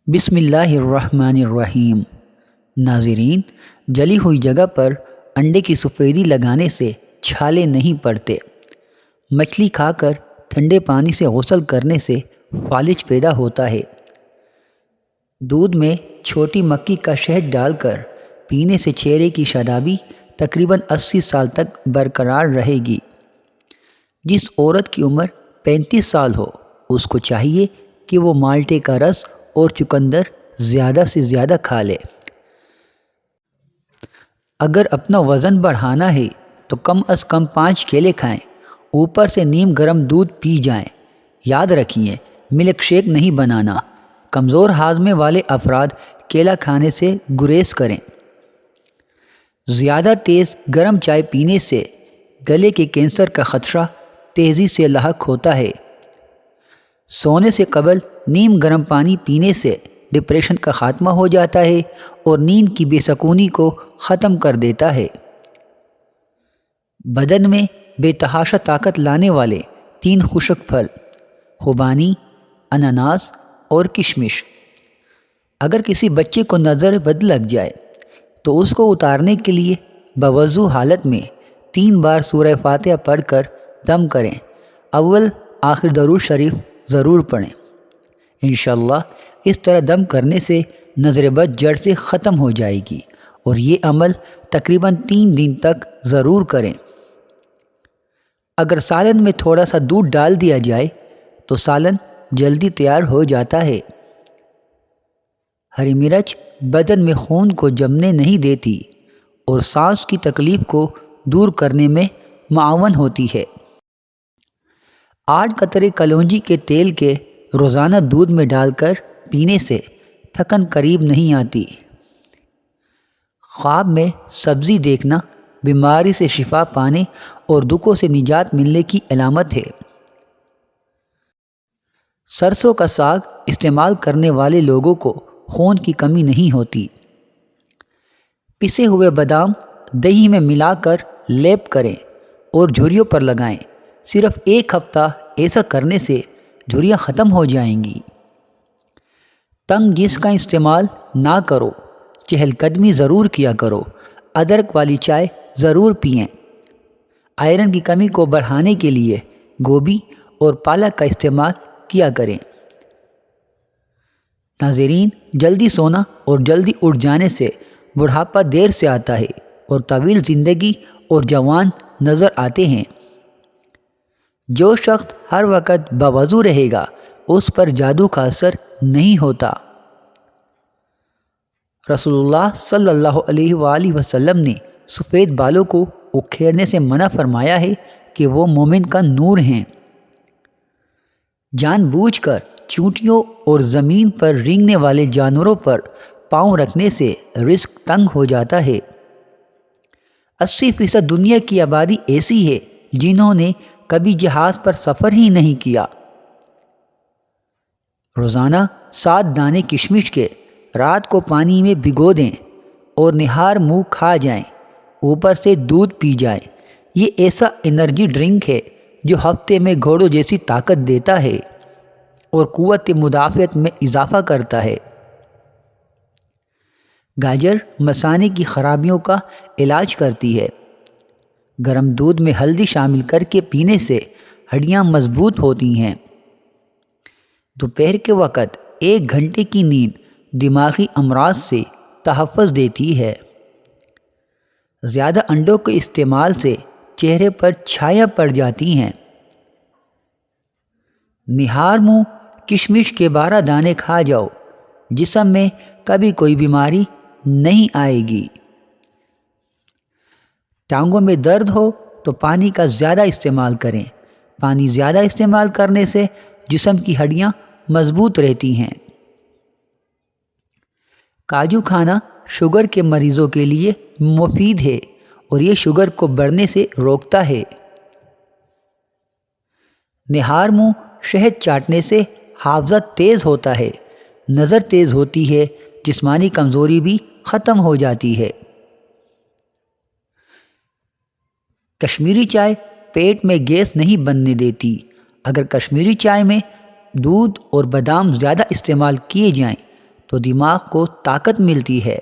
بسم اللہ الرحمن الرحیم۔ ناظرین، جلی ہوئی جگہ پر انڈے کی سفیدی لگانے سے چھالے نہیں پڑتے۔ مچھلی کھا کر ٹھنڈے پانی سے غسل کرنے سے فالج پیدا ہوتا ہے۔ دودھ میں چھوٹی مکھی کا شہد ڈال کر پینے سے چہرے کی شادابی تقریباً 80 سال تک برقرار رہے گی۔ جس عورت کی عمر 35 سال ہو اس کو چاہیے کہ وہ مالٹے کا رس اور چقندر زیادہ سے زیادہ کھا لے۔ اگر اپنا وزن بڑھانا ہے تو کم از کم 5 کیلے کھائیں، اوپر سے نیم گرم دودھ پی جائیں۔ یاد رکھیے، ملک شیک نہیں بنانا۔ کمزور ہاضمے والے افراد کیلا کھانے سے گریز کریں۔ زیادہ تیز گرم چائے پینے سے گلے کے کینسر کا خطرہ تیزی سے لاحق ہوتا ہے۔ سونے سے قبل نیم گرم پانی پینے سے ڈپریشن کا خاتمہ ہو جاتا ہے اور نیند کی بے سکونی کو ختم کر دیتا ہے۔ بدن میں بے تحاشا طاقت لانے والے 3 خشک پھل خوبانی، اناناس اور کشمش۔ اگر کسی بچے کو نظر بد لگ جائے تو اس کو اتارنے کے لیے بوضو حالت میں 3 بار سورہ فاتحہ پڑھ کر دم کریں۔ اول آخر درود شریف ضرور پڑھیں۔ انشاءاللہ اس طرح دم کرنے سے نظر بد جڑ سے ختم ہو جائے گی، اور یہ عمل تقریباً 3 دن تک ضرور کریں۔ اگر سالن میں تھوڑا سا دودھ ڈال دیا جائے تو سالن جلدی تیار ہو جاتا ہے۔ ہری مرچ بدن میں خون کو جمنے نہیں دیتی اور سانس کی تکلیف کو دور کرنے میں معاون ہوتی ہے۔ 8 قطرے کلونجی کے تیل کے روزانہ دودھ میں ڈال کر پینے سے تھکن قریب نہیں آتی۔ خواب میں سبزی دیکھنا بیماری سے شفا پانے اور دکھوں سے نجات ملنے کی علامت ہے۔ سرسوں کا ساگ استعمال کرنے والے لوگوں کو خون کی کمی نہیں ہوتی۔ پسے ہوئے بادام دہی میں ملا کر لیپ کریں اور جھریوں پر لگائیں۔ صرف 1 ہفتہ ایسا کرنے سے جھریاں ختم ہو جائیں گی۔ تنگ جسم کا استعمال نہ کرو، چہل قدمی ضرور کیا کرو۔ ادرک والی چائے ضرور پئیں۔ آئرن کی کمی کو بڑھانے کے لیے گوبھی اور پالک کا استعمال کیا کریں۔ ناظرین، جلدی سونا اور جلدی اٹھ جانے سے بڑھاپا دیر سے آتا ہے اور طویل زندگی اور جوان نظر آتے ہیں۔ جو شخص ہر وقت باوضو رہے گا اس پر جادو کا اثر نہیں ہوتا۔ رسول اللہ صلی اللہ علیہ وآلہ وسلم نے سفید بالوں کو اکھیڑنے سے منع فرمایا ہے کہ وہ مومن کا نور ہیں۔ جان بوجھ کر چونٹیوں اور زمین پر رینگنے والے جانوروں پر پاؤں رکھنے سے رزق تنگ ہو جاتا ہے۔ 80% دنیا کی آبادی ایسی ہے جنہوں نے کبھی جہاز پر سفر ہی نہیں کیا۔ روزانہ 7 دانے کشمش کے رات کو پانی میں بھگو دیں اور نہار منہ کھا جائیں، اوپر سے دودھ پی جائیں۔ یہ ایسا انرجی ڈرنک ہے جو ہفتے میں گھوڑوں جیسی طاقت دیتا ہے اور قوت مدافعت میں اضافہ کرتا ہے۔ گاجر مثانے کی خرابیوں کا علاج کرتی ہے۔ گرم دودھ میں ہلدی شامل کر کے پینے سے ہڈیاں مضبوط ہوتی ہیں۔ دوپہر کے وقت 1 گھنٹے کی نیند دماغی امراض سے تحفظ دیتی ہے۔ زیادہ انڈوں کے استعمال سے چہرے پر چھایاں پڑ جاتی ہیں۔ نہار منہ کشمش کے 12 دانے کھا جاؤ، جسم میں کبھی کوئی بیماری نہیں آئے گی۔ ٹانگوں میں درد ہو تو پانی کا زیادہ استعمال کریں۔ پانی زیادہ استعمال کرنے سے جسم کی ہڈیاں مضبوط رہتی ہیں۔ کاجو کھانا شوگر کے مریضوں کے لیے مفید ہے اور یہ شوگر کو بڑھنے سے روکتا ہے۔ نہار منہ شہد چاٹنے سے حافظہ تیز ہوتا ہے، نظر تیز ہوتی ہے، جسمانی کمزوری بھی ختم ہو جاتی ہے۔ کشمیری چائے پیٹ میں گیس نہیں بننے دیتی۔ اگر کشمیری چائے میں دودھ اور بادام زیادہ استعمال کیے جائیں تو دماغ کو طاقت ملتی ہے